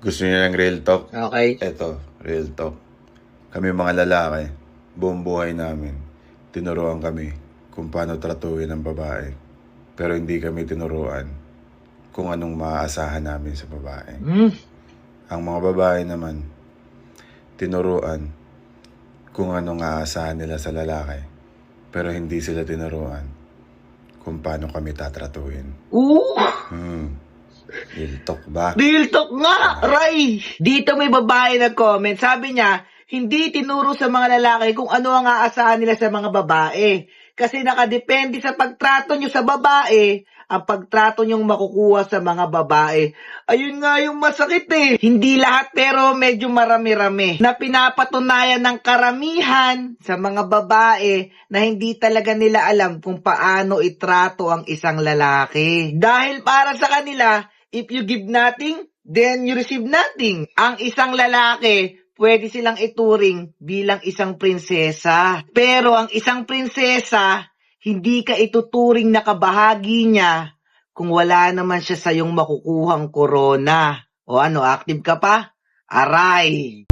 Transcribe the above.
Gusto niyo ng real talk? Okay. Eto, real talk. Kami mga lalaki, buong buhay namin, tinuruan kami kung paano tratuhin ang babae. Pero hindi kami tinuruan kung anong maaasahan namin sa babae. Ang mga babae naman, tinuruan kung anong aasahan nila sa lalaki. Pero hindi sila tinuruan kung paano kami tatratuhin. Real talk ba? Real talk nga, Ray! Dito may babae nag-comment. Sabi niya, hindi tinuro sa mga lalaki kung ano ang aasahan nila sa mga babae. Kasi nakadepende sa pagtrato nyo sa babae, ang pagtrato nyong makukuha sa mga babae. Ayun nga yung masakit eh. Hindi lahat pero medyo marami-rami. Na pinapatunayan ng karamihan sa mga babae na hindi talaga nila alam kung paano itrato ang isang lalaki. Dahil para sa kanila, if you give nothing, then you receive nothing. Ang isang lalaki, pwede silang ituring bilang isang prinsesa. Pero ang isang prinsesa, hindi ka ituturing na kabahagi niya kung wala naman siya sa iyong makukuhang korona. O ano, active ka pa? Aray!